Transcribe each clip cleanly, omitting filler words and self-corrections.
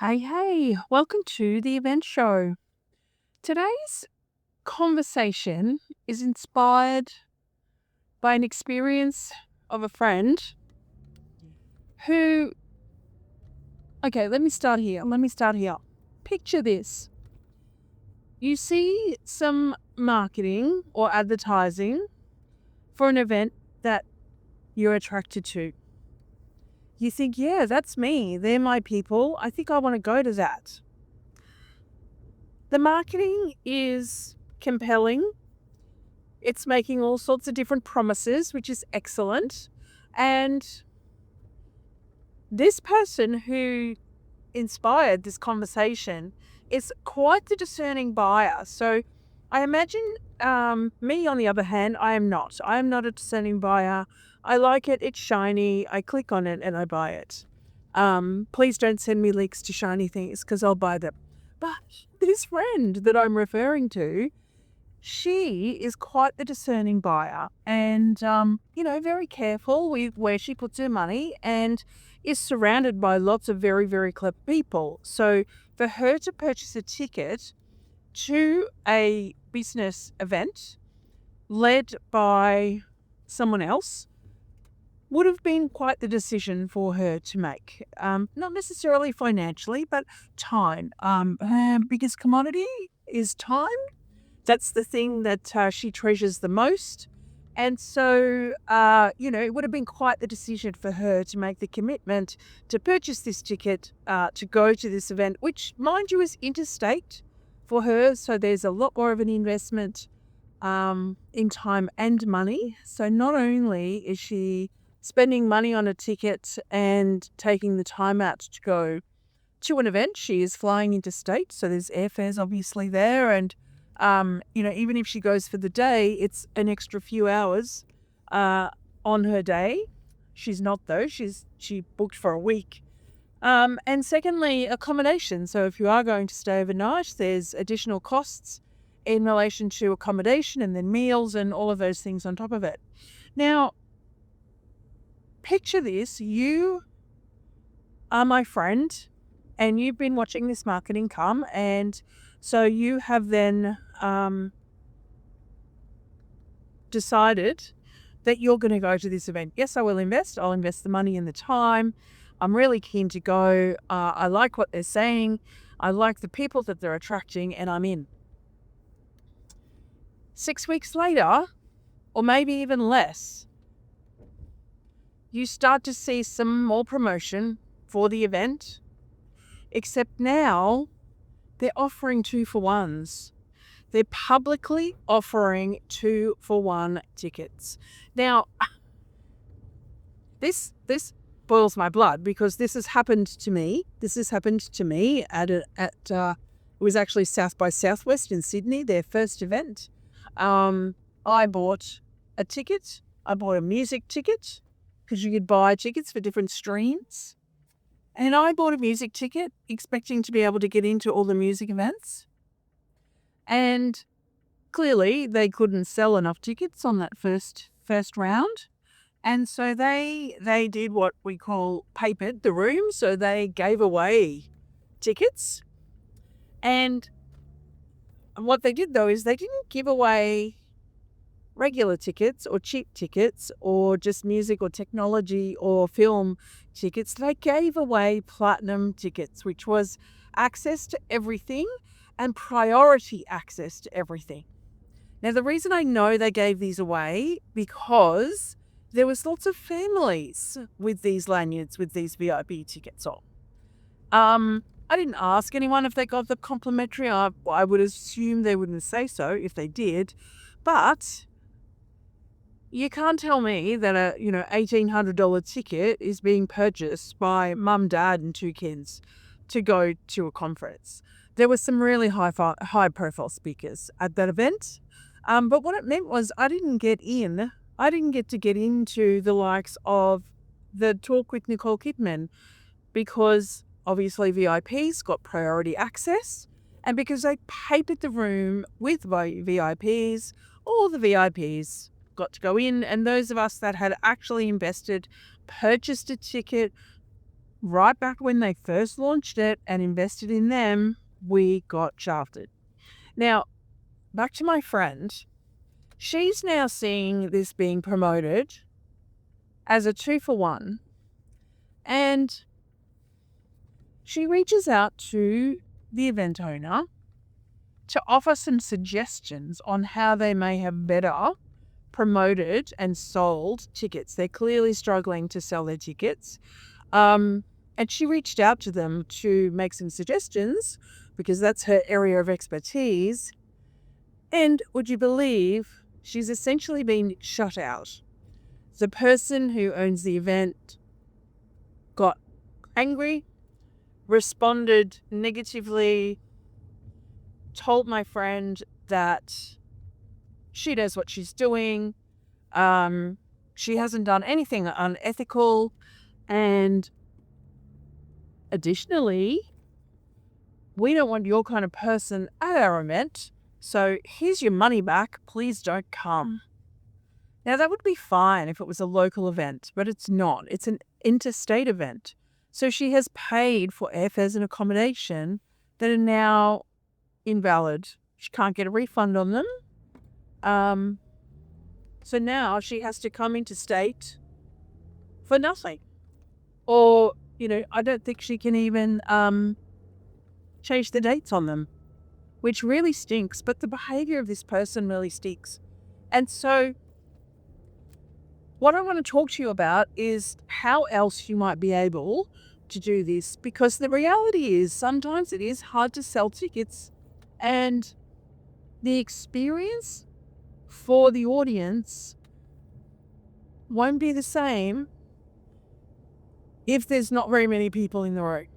Hey, welcome to the event show. Today's conversation is inspired by an experience of a friend who, okay, let me start here. Picture this. You see some marketing or advertising for an event that you're attracted to. You think, yeah, that's me. They're my people. I think I want to go to that. The marketing is compelling. It's making all sorts of different promises, which is excellent. And this person who inspired this conversation is quite the discerning buyer. So I imagine me, on the other hand, I am not. I am not a discerning buyer. I like it. It's shiny. I click on it and I buy it. Please don't send me links to shiny things because I'll buy them. But this friend that I'm referring to, she is quite the discerning buyer and, very careful with where she puts her money and is surrounded by lots of very, very clever people. So for her to purchase a ticket to a business event led by someone else would have been quite the decision for her to make. Not necessarily financially, but time. Her biggest commodity is time. That's the thing that she treasures the most. And so, it would have been quite the decision for her to make the commitment to purchase this ticket to go to this event, which, mind you, is interstate for her. So there's a lot more of an investment in time and money. So not only is she spending money on a ticket and taking the time out to go to an event, she is flying interstate. So there's airfares obviously there. And even if she goes for the day, it's an extra few hours on her day. She's not though. She booked for a week. And secondly, accommodation. So if you are going to stay overnight, there's additional costs in relation to accommodation and then meals and all of those things on top of it. Now, picture this. You are my friend and you've been watching this marketing come, and so you have then decided that you're going to go to this event. Yes, I will invest. I'll invest the money and the time. I'm really keen to go. I like what they're saying. I like the people that they're attracting, and I'm in. 6 weeks later, or maybe even less, you start to see some more promotion for the event, except now they're offering 2-for-1s. They're publicly offering 2-for-1 tickets. Now, this boils my blood because this has happened to me. It was actually South by Southwest in Sydney, their first event. I bought a ticket. I bought a music ticket because you could buy tickets for different streams. And I bought a music ticket expecting to be able to get into all the music events. And clearly they couldn't sell enough tickets on that first round. And so they did what we call papered the room. So they gave away tickets. And what they did though is they didn't give away regular tickets or cheap tickets or just music or technology or film tickets. They gave away platinum tickets, which was access to everything and priority access to everything. Now, the reason I know they gave these away because there was lots of families with these lanyards with these VIP tickets on. I didn't ask anyone if they got the complimentary. I would assume they wouldn't say so if they did, but you can't tell me that a $1,800 ticket is being purchased by mum, dad, and 2 kids to go to a conference. There were some really high profile speakers at that event, but what it meant was I didn't get in. I didn't get to get into the likes of the talk with Nicole Kidman because obviously VIPs got priority access, and because they papered the room with VIPs, all the VIPs got to go in, and those of us that had actually invested, purchased a ticket, right back when they first launched it and invested in them, we got shafted. Now, back to my friend. She's now seeing this being promoted as a 2-for-1. And she reaches out to the event owner to offer some suggestions on how they may have better promoted and sold tickets. They're clearly struggling to sell their tickets. And she reached out to them to make some suggestions because that's her area of expertise. And would you believe she's essentially been shut out? The person who owns the event got angry, responded negatively, told my friend that she knows what she's doing. She hasn't done anything unethical. And additionally, we don't want your kind of person at our event. So here's your money back. Please don't come. Now, that would be fine if it was a local event, but it's not. It's an interstate event. So she has paid for airfares and accommodation that are now invalid. She can't get a refund on them. So now she has to come interstate for nothing. Or, I don't think she can even change the dates on them, which really stinks. But the behavior of this person really stinks. And so what I want to talk to you about is how else you might be able to do this, because the reality is sometimes it is hard to sell tickets and the experience for the audience won't be the same if there's not very many people in the room.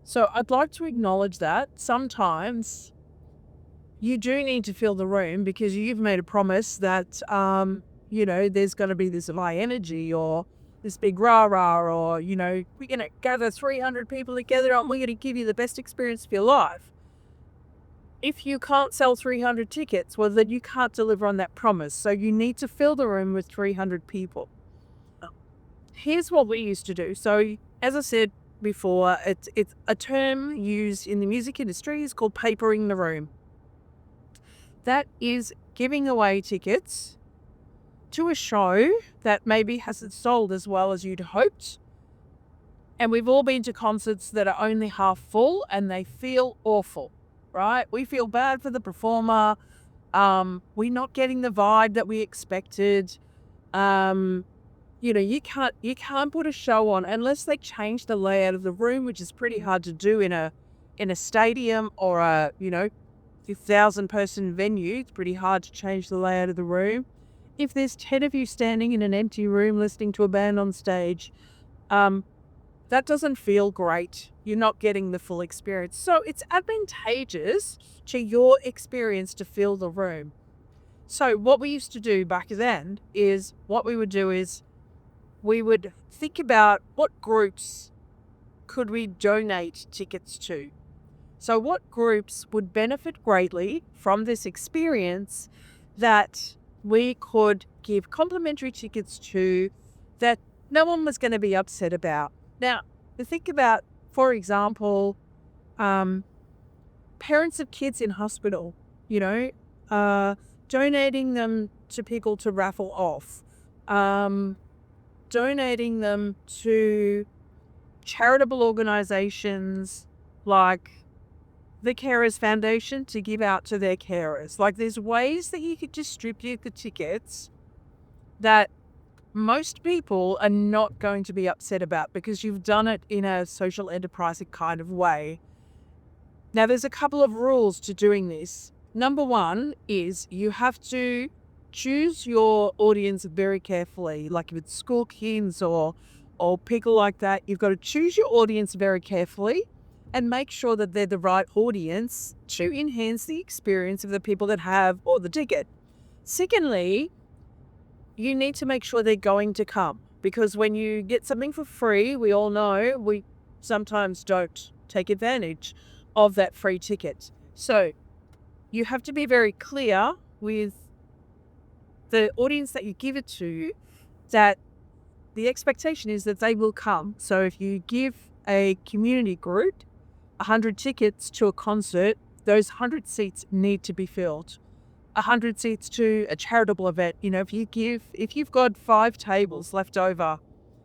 So I'd like to acknowledge that sometimes you do need to fill the room because you've made a promise that, there's going to be this high energy or this big rah-rah or, we're going to gather 300 people together and we're going to give you the best experience of your life. If you can't sell 300 tickets, well, then you can't deliver on that promise. So you need to fill the room with 300 people. Here's what we used to do. So as I said before, it's a term used in the music industry is called papering the room. That is giving away tickets to a show that maybe hasn't sold as well as you'd hoped. And we've all been to concerts that are only half full and they feel awful, right? We feel bad for the performer. We're not getting the vibe that we expected. You can't put a show on unless they change the layout of the room, which is pretty hard to do in a stadium or a 1,000 person venue. It's pretty hard to change the layout of the room. If there's 10 of you standing in an empty room listening to a band on stage, that doesn't feel great. You're not getting the full experience. So it's advantageous to your experience to fill the room. So what we used to do back then is we would think about what groups could we donate tickets to. So what groups would benefit greatly from this experience that we could give complimentary tickets to that no one was going to be upset about. Now, think about, for example, parents of kids in hospital, donating them to people to raffle off, donating them to charitable organizations like the Carers Foundation to give out to their carers. Like, there's ways that you could distribute the tickets that most people are not going to be upset about because you've done it in a social enterprising kind of way. Now, there's a couple of rules to doing this. Number one is you have to choose your audience very carefully. Like if it's school kids or people like that, you've got to choose your audience very carefully and make sure that they're the right audience to enhance the experience of the people that have bought the ticket. Secondly, you need to make sure they're going to come, because when you get something for free, we all know we sometimes don't take advantage of that free ticket. So you have to be very clear with the audience that you give it to that the expectation is that they will come. So if you give a community group 100 tickets to a concert, those 100 seats need to be filled. 100 seats to a charitable event. If you've got 5 tables left over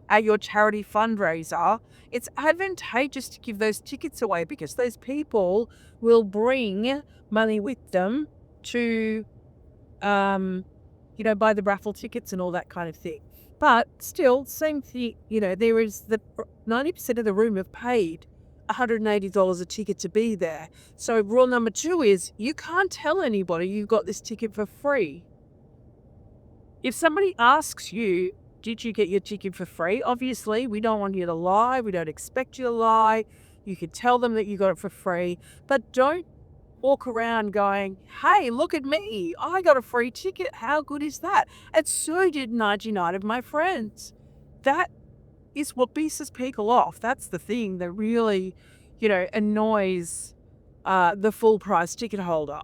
at your charity fundraiser, it's advantageous to give those tickets away because those people will bring money with them to, buy the raffle tickets and all that kind of thing. But still, same thing, there is the 90% of the room have paid $180 a ticket to be there. So rule number 2 is you can't tell anybody you've got this ticket for free. If somebody asks you, did you get your ticket for free? Obviously, we don't want you to lie. We don't expect you to lie. You could tell them that you got it for free, but don't walk around going, hey, look at me. I got a free ticket. How good is that? And so did 99 of my friends. That is what pisses people off. That's the thing that really, annoys the full price ticket holder.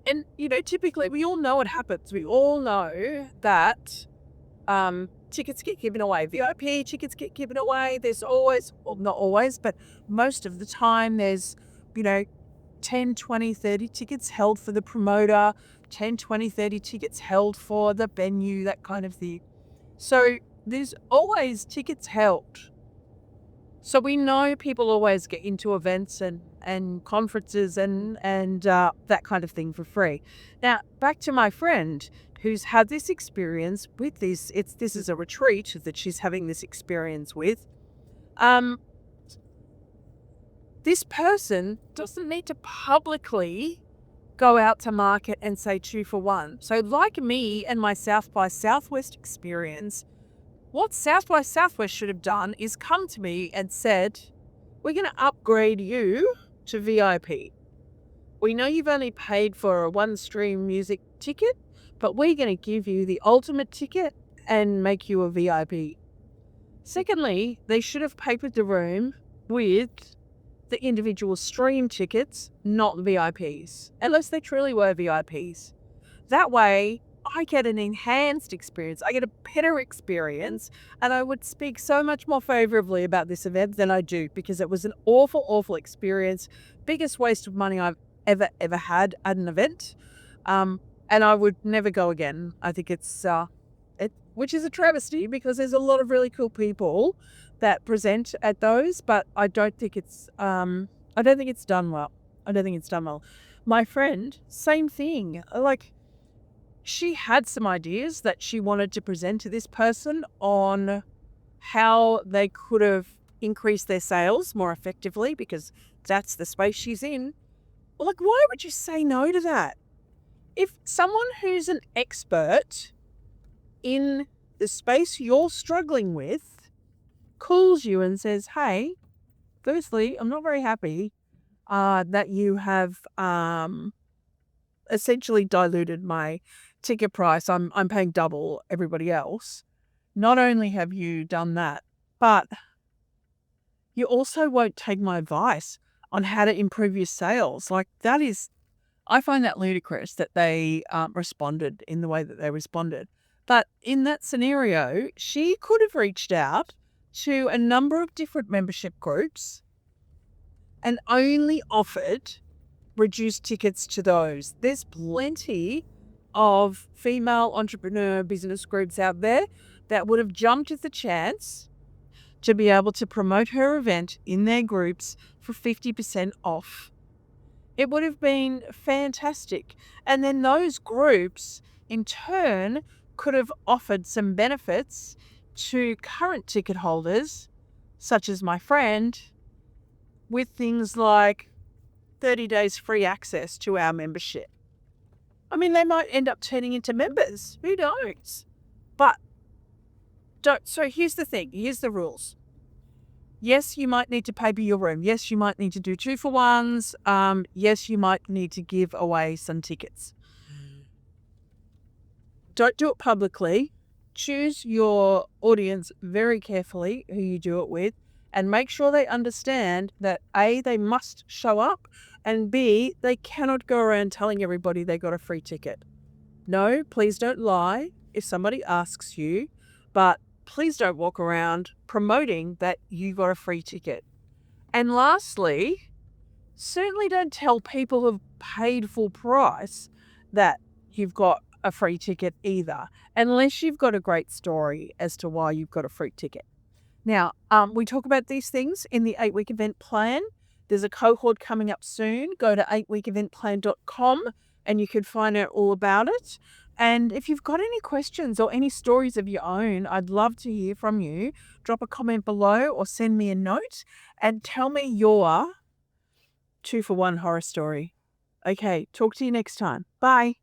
And, typically we all know what happens. We all know that tickets get given away. VIP tickets get given away. There's always, well, not always, but most of the time there's, 10, 20, 30 tickets held for the promoter, 10, 20, 30 tickets held for the venue, that kind of thing. So there's always tickets held. So we know people always get into events and conferences and that kind of thing for free. Now, back to my friend who's had this experience with this. This is a retreat that she's having this experience with. This person doesn't need to publicly go out to market and say 2 for 1. So like me and my South by Southwest experience, what South by Southwest should have done is come to me and said, we're going to upgrade you to VIP. We know you've only paid for a one-stream music ticket, but we're going to give you the ultimate ticket and make you a VIP. Secondly, they should have papered the room with the individual stream tickets, not VIPs, unless they truly were VIPs. That way, I get an enhanced experience. I get a better experience, and I would speak so much more favorably about this event than I do because it was an awful, awful experience. Biggest waste of money I've ever had at an event. And I would never go again. I think which is a travesty because there's a lot of really cool people that present at those, but I don't think it's done well. I don't think it's done well. My friend, same thing. Like, she had some ideas that she wanted to present to this person on how they could have increased their sales more effectively because that's the space she's in. Like, why would you say no to that? If someone who's an expert in the space you're struggling with calls you and says, hey, firstly, I'm not very happy that you have essentially diluted my ticket price. I'm paying double everybody else. Not only have you done that, but you also won't take my advice on how to improve your sales. Like, I find that ludicrous that they responded in the way that they responded. But in that scenario, she could have reached out to a number of different membership groups and only offered reduced tickets to those. There's plenty of female entrepreneur business groups out there that would have jumped at the chance to be able to promote her event in their groups for 50% off. It would have been fantastic. And then those groups, in turn, could have offered some benefits to current ticket holders, such as my friend, with things like 30 days free access to our membership. I mean, they might end up turning into members. Who knows? But so here's the thing. Here's the rules. Yes, you might need to paper your room. Yes, you might need to do 2 for 1s. Yes, you might need to give away some tickets. Don't do it publicly. Choose your audience very carefully, who you do it with, and make sure they understand that A, they must show up, and B, they cannot go around telling everybody they got a free ticket. No, please don't lie if somebody asks you. but please don't walk around promoting that you got a free ticket. And lastly, certainly don't tell people who've paid full price that you've got a free ticket either, unless you've got a great story as to why you've got a free ticket. Now, we talk about these things in the 8-week event plan. There's a cohort coming up soon. Go to 8weekeventplan.com and you can find out all about it. And if you've got any questions or any stories of your own, I'd love to hear from you. Drop a comment below or send me a note and tell me your 2-for-1 horror story. Okay, talk to you next time. Bye.